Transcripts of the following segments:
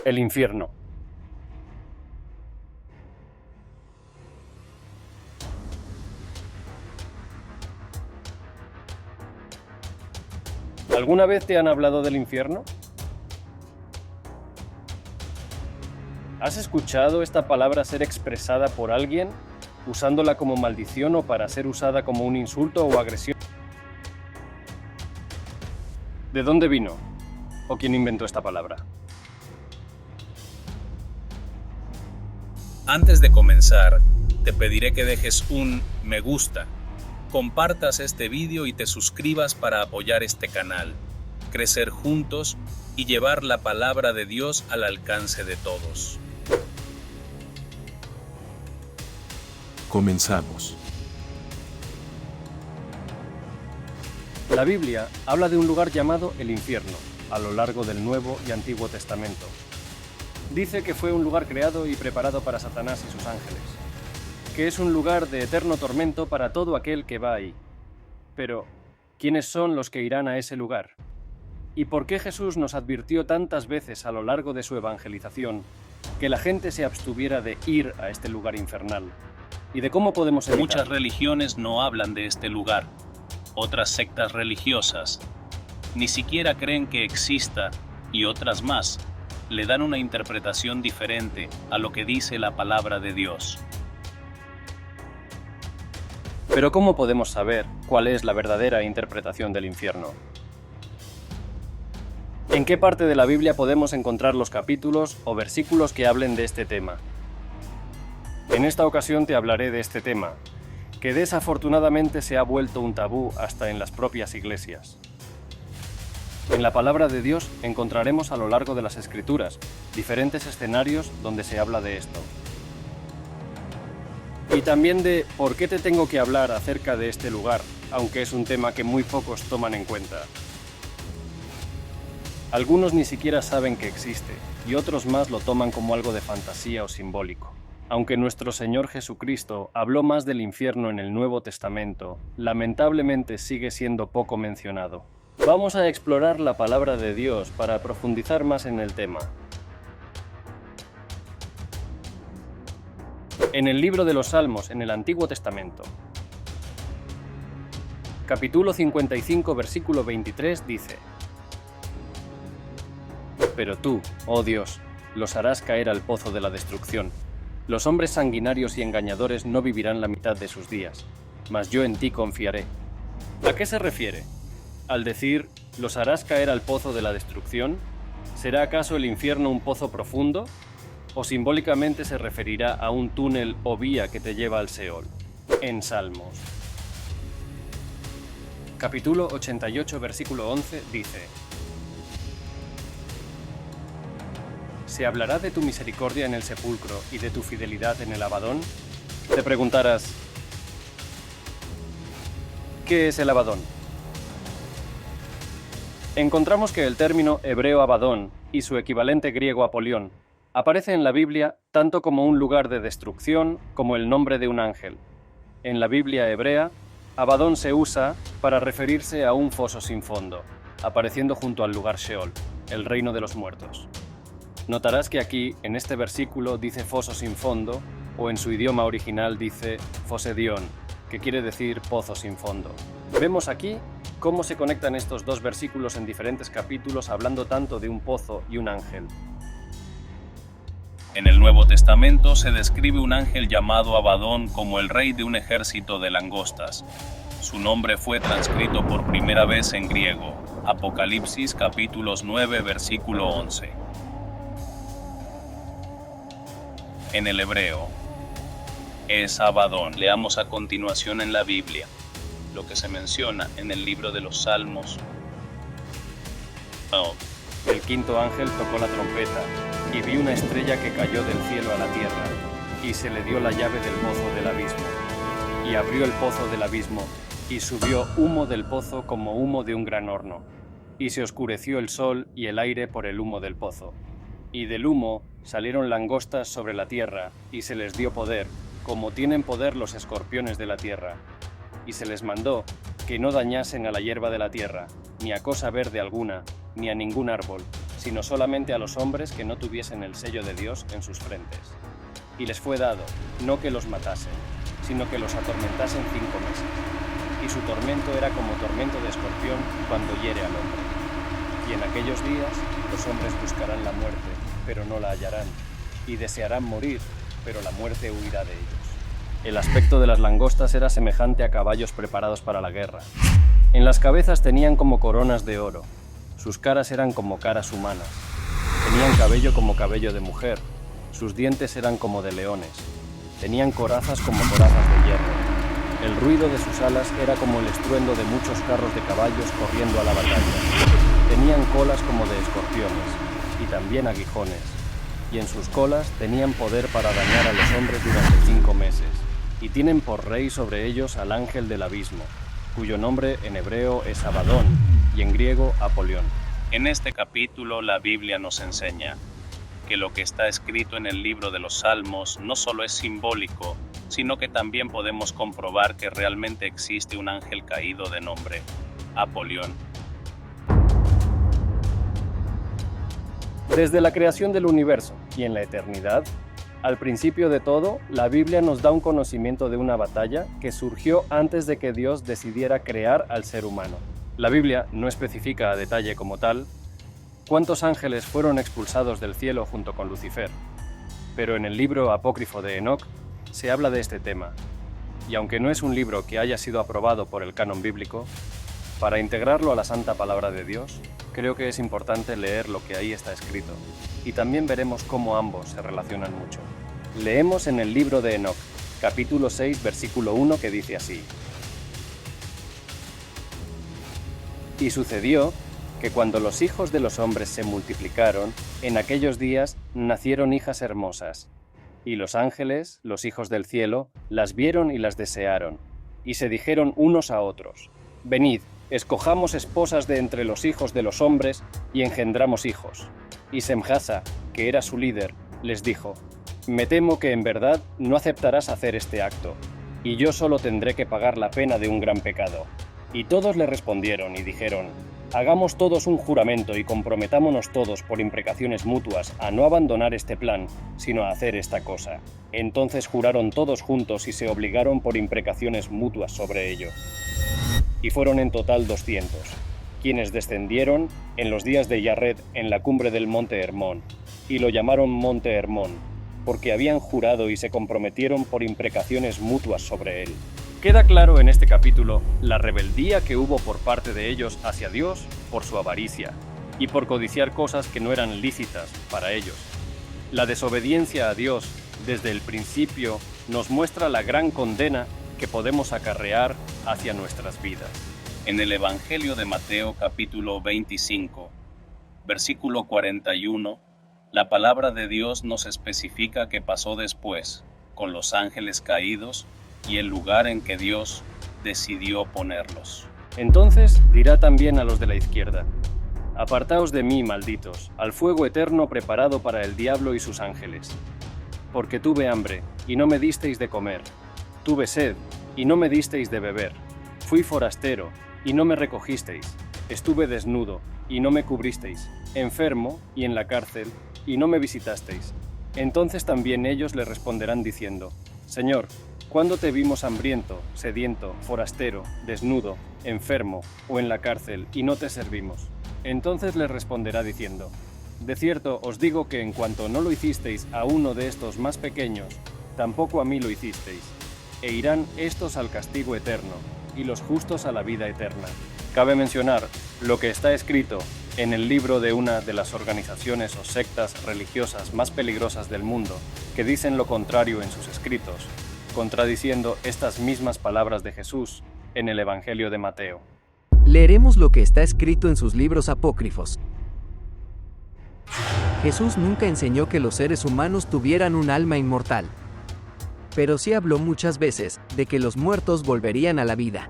El infierno. ¿Alguna vez te han hablado del infierno? ¿Has escuchado esta palabra ser expresada por alguien, usándola como maldición o para ser usada como un insulto o agresión? ¿De dónde vino? ¿O quién inventó esta palabra? Antes de comenzar, te pediré que dejes un me gusta, compartas este vídeo y te suscribas para apoyar este canal, crecer juntos y llevar la palabra de Dios al alcance de todos. Comenzamos. La Biblia habla de un lugar llamado el infierno, a lo largo del Nuevo y Antiguo Testamento. Dice que fue un lugar creado y preparado para Satanás y sus ángeles, que es un lugar de eterno tormento para todo aquel que va ahí. Pero, ¿quiénes son los que irán a ese lugar? ¿Y por qué Jesús nos advirtió tantas veces a lo largo de su evangelización que la gente se abstuviera de ir a este lugar infernal? ¿Y de cómo podemos evitar? Muchas religiones no hablan de este lugar. Otras sectas religiosas ni siquiera creen que exista y otras más le dan una interpretación diferente a lo que dice la palabra de Dios. Pero ¿cómo podemos saber cuál es la verdadera interpretación del infierno? ¿En qué parte de la Biblia podemos encontrar los capítulos o versículos que hablen de este tema? En esta ocasión te hablaré de este tema, que desafortunadamente se ha vuelto un tabú hasta en las propias iglesias. En la palabra de Dios encontraremos a lo largo de las Escrituras diferentes escenarios donde se habla de esto. Y también de por qué te tengo que hablar acerca de este lugar, aunque es un tema que muy pocos toman en cuenta. Algunos ni siquiera saben que existe, y otros más lo toman como algo de fantasía o simbólico. Aunque nuestro Señor Jesucristo habló más del infierno en el Nuevo Testamento, lamentablemente sigue siendo poco mencionado. Vamos a explorar la palabra de Dios para profundizar más en el tema. En el libro de los Salmos, en el Antiguo Testamento, capítulo 55, versículo 23 dice: Pero tú, oh Dios, los harás caer al pozo de la destrucción. Los hombres sanguinarios y engañadores no vivirán la mitad de sus días, mas yo en ti confiaré. ¿A qué se refiere? Al decir, los harás caer al pozo de la destrucción, ¿será acaso el infierno un pozo profundo? ¿O simbólicamente se referirá a un túnel o vía que te lleva al Seol? En Salmos. Capítulo 88, versículo 11 dice: ¿Se hablará de tu misericordia en el sepulcro y de tu fidelidad en el Abadón? Te preguntarás, ¿qué es el Abadón? Encontramos que el término hebreo Abadón y su equivalente griego Apolión aparece en la Biblia tanto como un lugar de destrucción como el nombre de un ángel. En la Biblia hebrea, Abadón se usa para referirse a un foso sin fondo, apareciendo junto al lugar Sheol, el reino de los muertos. Notarás que aquí, en este versículo, dice foso sin fondo, o en su idioma original dice fosedión, que quiere decir pozo sin fondo. Vemos aquí cómo se conectan estos dos versículos en diferentes capítulos hablando tanto de un pozo y un ángel. En el Nuevo Testamento se describe un ángel llamado Abadón como el rey de un ejército de langostas. Su nombre fue transcrito por primera vez en griego, Apocalipsis capítulos 9, versículo 11. En el hebreo es Abadón. Leamos a continuación en la Biblia lo que se menciona en el libro de los Salmos. El quinto ángel tocó la trompeta, y vi una estrella que cayó del cielo a la tierra, y se le dio la llave del pozo del abismo. Y abrió el pozo del abismo, y subió humo del pozo como humo de un gran horno. Y se oscureció el sol y el aire por el humo del pozo. Y del humo salieron langostas sobre la tierra, y se les dio poder, como tienen poder los escorpiones de la tierra. Y se les mandó que no dañasen a la hierba de la tierra, ni a cosa verde alguna, ni a ningún árbol, sino solamente a los hombres que no tuviesen el sello de Dios en sus frentes. Y les fue dado, no que los matasen, sino que los atormentasen 5 meses. Y su tormento era como tormento de escorpión cuando hiere al hombre. Y en aquellos días los hombres buscarán la muerte, pero no la hallarán, y desearán morir, pero la muerte huirá de ellos. El aspecto de las langostas era semejante a caballos preparados para la guerra. En las cabezas tenían como coronas de oro, sus caras eran como caras humanas, tenían cabello como cabello de mujer, sus dientes eran como de leones, tenían corazas como corazas de hierro. El ruido de sus alas era como el estruendo de muchos carros de caballos corriendo a la batalla. Tenían colas como de escorpiones, y también aguijones, y en sus colas tenían poder para dañar a los hombres durante 5 meses, y tienen por rey sobre ellos al ángel del abismo, cuyo nombre en hebreo es Abadón, y en griego Apolión. En este capítulo la Biblia nos enseña que lo que está escrito en el libro de los Salmos no solo es simbólico, sino que también podemos comprobar que realmente existe un ángel caído de nombre Apolión. Desde la creación del universo y en la eternidad, al principio de todo, la Biblia nos da un conocimiento de una batalla que surgió antes de que Dios decidiera crear al ser humano. La Biblia no especifica a detalle como tal cuántos ángeles fueron expulsados del cielo junto con Lucifer, pero en el libro apócrifo de Enoc se habla de este tema, y aunque no es un libro que haya sido aprobado por el canon bíblico, para integrarlo a la santa palabra de Dios, creo que es importante leer lo que ahí está escrito, y también veremos cómo ambos se relacionan mucho. Leemos en el libro de Enoc, capítulo 6, versículo 1, que dice así: Y sucedió que cuando los hijos de los hombres se multiplicaron, en aquellos días nacieron hijas hermosas, y los ángeles, los hijos del cielo, las vieron y las desearon, y se dijeron unos a otros: Venid, escojamos esposas de entre los hijos de los hombres y engendramos hijos. Y Semjasa, que era su líder, les dijo: Me temo que en verdad no aceptarás hacer este acto, y yo solo tendré que pagar la pena de un gran pecado. Y todos le respondieron y dijeron: Hagamos todos un juramento y comprometámonos todos por imprecaciones mutuas a no abandonar este plan, sino a hacer esta cosa. Entonces juraron todos juntos y se obligaron por imprecaciones mutuas sobre ello. Y fueron en total 200, quienes descendieron en los días de Yared en la cumbre del monte Hermón, y lo llamaron monte Hermón, porque habían jurado y se comprometieron por imprecaciones mutuas sobre él. Queda claro en este capítulo la rebeldía que hubo por parte de ellos hacia Dios por su avaricia y por codiciar cosas que no eran lícitas para ellos. La desobediencia a Dios desde el principio nos muestra la gran condena que podemos acarrear hacia nuestras vidas. En el Evangelio de Mateo capítulo 25, versículo 41, la palabra de Dios nos especifica qué pasó después con los ángeles caídos y el lugar en que Dios decidió ponerlos. Entonces dirá también a los de la izquierda: Apartaos de mí, malditos, al fuego eterno preparado para el diablo y sus ángeles. Porque tuve hambre, y no me disteis de comer. Tuve sed, y no me disteis de beber. Fui forastero, y no me recogisteis. Estuve desnudo, y no me cubristeis. Enfermo, y en la cárcel, y no me visitasteis. Entonces también ellos le responderán diciendo: Señor, ¿cuándo te vimos hambriento, sediento, forastero, desnudo, enfermo o en la cárcel y no te servimos? Entonces les responderá diciendo: De cierto os digo que en cuanto no lo hicisteis a uno de estos más pequeños, tampoco a mí lo hicisteis. E irán estos al castigo eterno, y los justos a la vida eterna. Cabe mencionar lo que está escrito en el libro de una de las organizaciones o sectas religiosas más peligrosas del mundo, que dicen lo contrario en sus escritos, contradiciendo estas mismas palabras de Jesús en el Evangelio de Mateo. Leeremos lo que está escrito en sus libros apócrifos. Jesús nunca enseñó que los seres humanos tuvieran un alma inmortal, pero sí habló muchas veces de que los muertos volverían a la vida.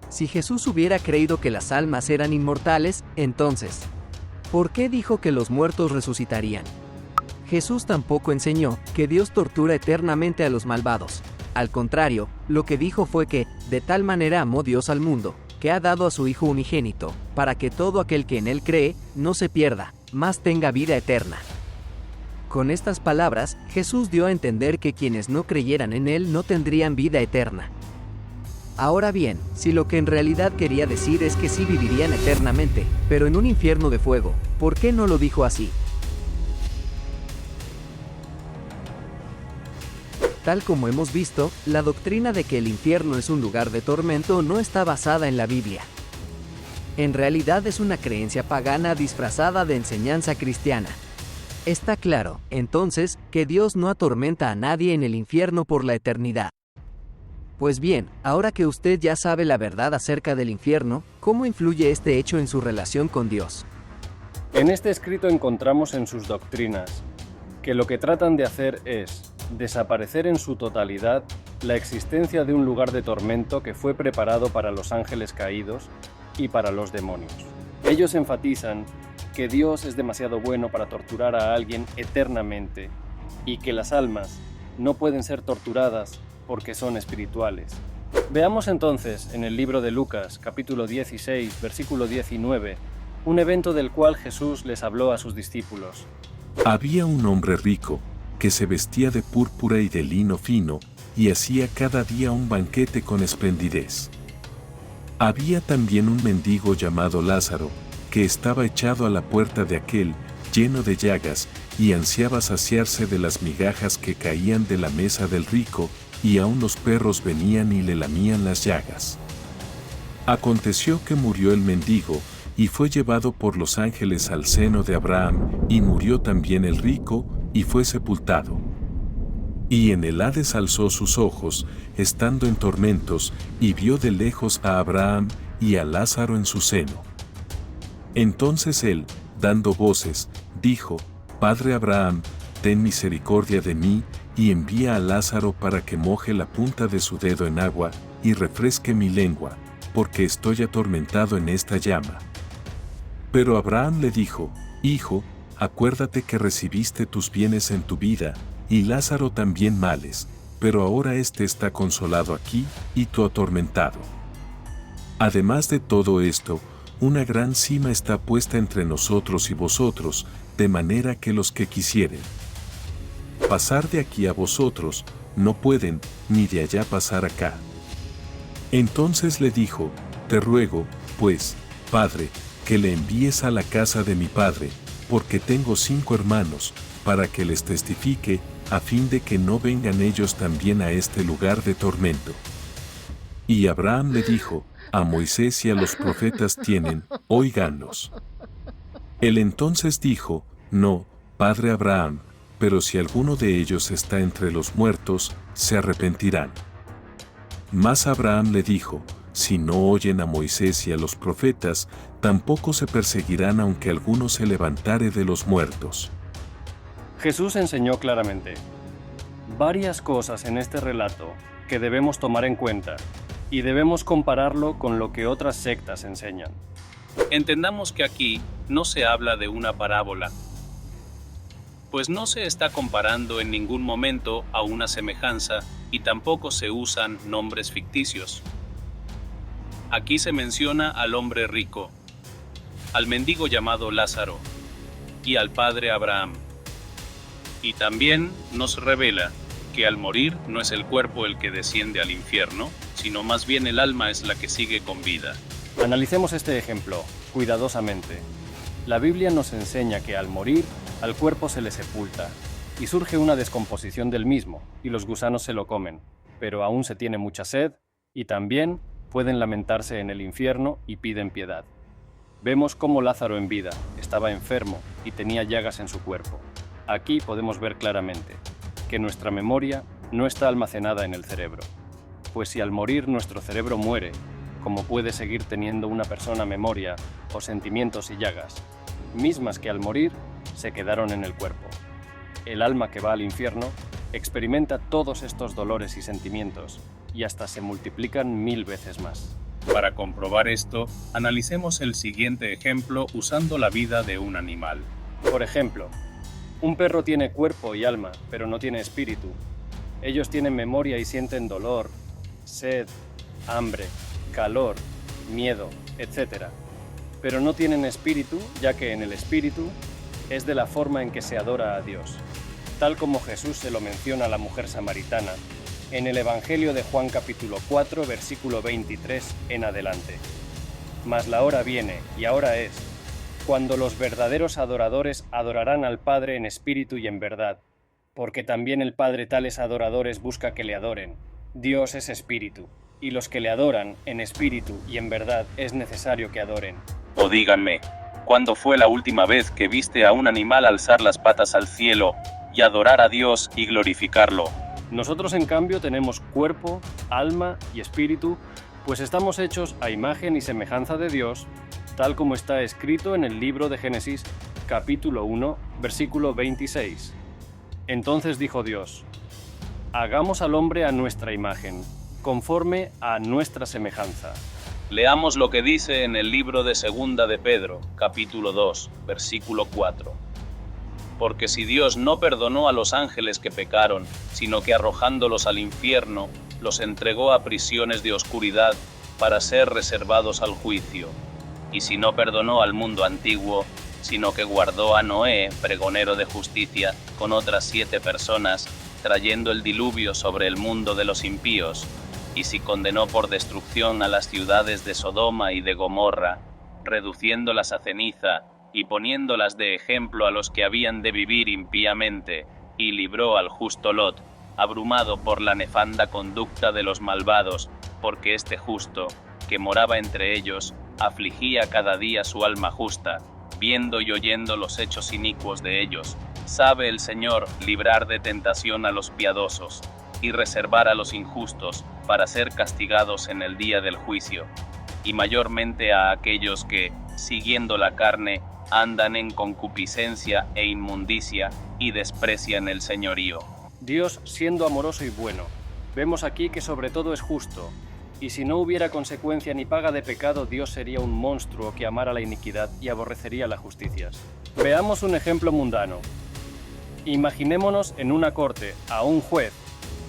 Si Jesús hubiera creído que las almas eran inmortales, entonces, ¿por qué dijo que los muertos resucitarían? Jesús tampoco enseñó que Dios tortura eternamente a los malvados. Al contrario, lo que dijo fue que, de tal manera amó Dios al mundo, que ha dado a su Hijo unigénito, para que todo aquel que en Él cree, no se pierda, mas tenga vida eterna. Con estas palabras, Jesús dio a entender que quienes no creyeran en Él no tendrían vida eterna. Ahora bien, si lo que en realidad quería decir es que sí vivirían eternamente, pero en un infierno de fuego, ¿por qué no lo dijo así? Tal como hemos visto, la doctrina de que el infierno es un lugar de tormento no está basada en la Biblia. En realidad es una creencia pagana disfrazada de enseñanza cristiana. Está claro, entonces, que Dios no atormenta a nadie en el infierno por la eternidad. Pues bien, ahora que usted ya sabe la verdad acerca del infierno, ¿cómo influye este hecho en su relación con Dios? En este escrito encontramos en sus doctrinas que lo que tratan de hacer es desaparecer en su totalidad la existencia de un lugar de tormento que fue preparado para los ángeles caídos y para los demonios. Ellos enfatizan que Dios es demasiado bueno para torturar a alguien eternamente y que las almas no pueden ser torturadas porque son espirituales. Veamos entonces en el libro de Lucas, capítulo 16, versículo 19, un evento del cual Jesús les habló a sus discípulos. Había un hombre rico, que se vestía de púrpura y de lino fino, y hacía cada día un banquete con esplendidez. Había también un mendigo llamado Lázaro, que estaba echado a la puerta de aquel, lleno de llagas, y ansiaba saciarse de las migajas que caían de la mesa del rico, y aun los perros venían y le lamían las llagas. Aconteció que murió el mendigo, y fue llevado por los ángeles al seno de Abraham, y murió también el rico, y fue sepultado. Y en el Hades alzó sus ojos, estando en tormentos, y vio de lejos a Abraham y a Lázaro en su seno. Entonces él, dando voces, dijo: Padre Abraham, ten misericordia de mí, y envía a Lázaro para que moje la punta de su dedo en agua, y refresque mi lengua, porque estoy atormentado en esta llama. Pero Abraham le dijo: Hijo, acuérdate que recibiste tus bienes en tu vida, y Lázaro también males, pero ahora éste está consolado aquí, y tú atormentado. Además de todo esto, una gran sima está puesta entre nosotros y vosotros, de manera que los que quisieren pasar de aquí a vosotros, no pueden, ni de allá pasar acá. Entonces le dijo: Te ruego, pues, Padre, que le envíes a la casa de mi padre, porque tengo 5 hermanos, para que les testifique, a fin de que no vengan ellos también a este lugar de tormento. Y Abraham le dijo: A Moisés y a los profetas tienen, óiganlos. Él entonces dijo: No, padre Abraham, pero si alguno de ellos está entre los muertos, se arrepentirán. Mas Abraham le dijo: Si no oyen a Moisés y a los profetas, tampoco se perseguirán aunque alguno se levantare de los muertos. Jesús enseñó claramente varias cosas en este relato que debemos tomar en cuenta y debemos compararlo con lo que otras sectas enseñan. Entendamos que aquí no se habla de una parábola, pues no se está comparando en ningún momento a una semejanza y tampoco se usan nombres ficticios. Aquí se menciona al hombre rico, al mendigo llamado Lázaro y al padre Abraham. Y también nos revela que al morir no es el cuerpo el que desciende al infierno, sino más bien el alma es la que sigue con vida. Analicemos este ejemplo cuidadosamente. La Biblia nos enseña que al morir, al cuerpo se le sepulta, y surge una descomposición del mismo, y los gusanos se lo comen, pero aún se tiene mucha sed, y también pueden lamentarse en el infierno y piden piedad. Vemos cómo Lázaro en vida estaba enfermo y tenía llagas en su cuerpo. Aquí podemos ver claramente que nuestra memoria no está almacenada en el cerebro, pues si al morir nuestro cerebro muere, ¿cómo puede seguir teniendo una persona memoria o sentimientos y llagas, mismas que al morir se quedaron en el cuerpo? El alma que va al infierno experimenta todos estos dolores y sentimientos y hasta se multiplican 1000 veces más. Para comprobar esto, analicemos el siguiente ejemplo usando la vida de un animal. Por ejemplo, un perro tiene cuerpo y alma, pero no tiene espíritu. Ellos tienen memoria y sienten dolor, sed, hambre, calor, miedo, etc. Pero no tienen espíritu, ya que en el espíritu es de la forma en que se adora a Dios, tal como Jesús se lo menciona a la mujer samaritana en el Evangelio de Juan capítulo 4, versículo 23 en adelante. Mas la hora viene, y ahora es, cuando los verdaderos adoradores adorarán al Padre en espíritu y en verdad, porque también el Padre tales adoradores busca que le adoren. Dios es espíritu, y los que le adoran en espíritu y en verdad es necesario que adoren. O díganme, ¿cuándo fue la última vez que viste a un animal alzar las patas al cielo y adorar a Dios y glorificarlo? Nosotros, en cambio, tenemos cuerpo, alma y espíritu, pues estamos hechos a imagen y semejanza de Dios, tal como está escrito en el libro de Génesis, capítulo 1, versículo 26. Entonces dijo Dios: hagamos al hombre a nuestra imagen, conforme a nuestra semejanza. Leamos lo que dice en el libro de Segunda de Pedro, capítulo 2, versículo 4. Porque si Dios no perdonó a los ángeles que pecaron, sino que arrojándolos al infierno, los entregó a prisiones de oscuridad para ser reservados al juicio. Y si no perdonó al mundo antiguo, sino que guardó a Noé, pregonero de justicia, con otras 7 personas, trayendo el diluvio sobre el mundo de los impíos, y si condenó por destrucción a las ciudades de Sodoma y de Gomorra, reduciéndolas a ceniza, y poniéndolas de ejemplo a los que habían de vivir impíamente, y libró al justo Lot, abrumado por la nefanda conducta de los malvados, porque este justo, que moraba entre ellos, afligía cada día su alma justa, viendo y oyendo los hechos inicuos de ellos. Sabe el Señor librar de tentación a los piadosos, y reservar a los injustos, para ser castigados en el día del juicio, y mayormente a aquellos que, siguiendo la carne, andan en concupiscencia e inmundicia, y desprecian el señorío. Dios, siendo amoroso y bueno, vemos aquí que sobre todo es justo, y si no hubiera consecuencia ni paga de pecado, Dios sería un monstruo que amara la iniquidad y aborrecería las justicias. Veamos un ejemplo mundano. Imaginémonos en una corte a un juez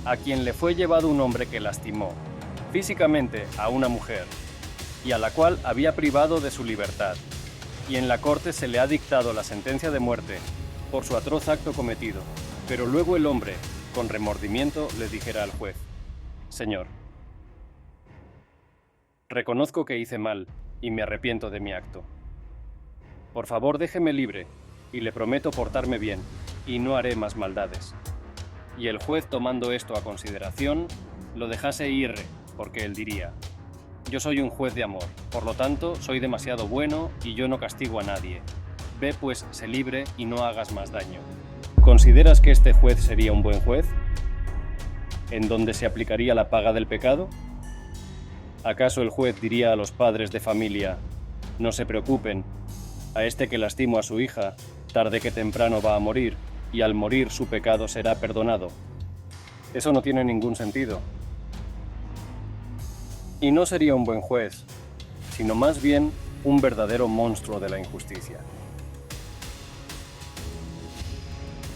a quien le fue llevado un hombre que lastimó físicamente a una mujer y a la cual había privado de su libertad, y en la corte se le ha dictado la sentencia de muerte por su atroz acto cometido, pero luego el hombre, con remordimiento, le dijera al juez: Señor, reconozco que hice mal y me arrepiento de mi acto. Por favor, déjeme libre y le prometo portarme bien y no haré más maldades. Y el juez, tomando esto a consideración, lo dejase ir, porque él diría: yo soy un juez de amor, por lo tanto soy demasiado bueno y yo no castigo a nadie. Ve pues, sé libre y no hagas más daño. ¿Consideras que este juez sería un buen juez? ¿En donde se aplicaría la paga del pecado? ¿Acaso el juez diría a los padres de familia: no se preocupen, a este que lastimó a su hija, tarde que temprano va a morir, y al morir su pecado será perdonado? Eso no tiene ningún sentido. Y no sería un buen juez, sino más bien un verdadero monstruo de la injusticia.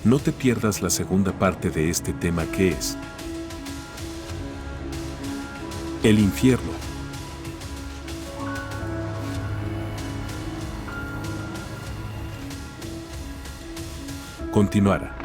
No te pierdas la segunda parte de este tema, que es el infierno. Continuará.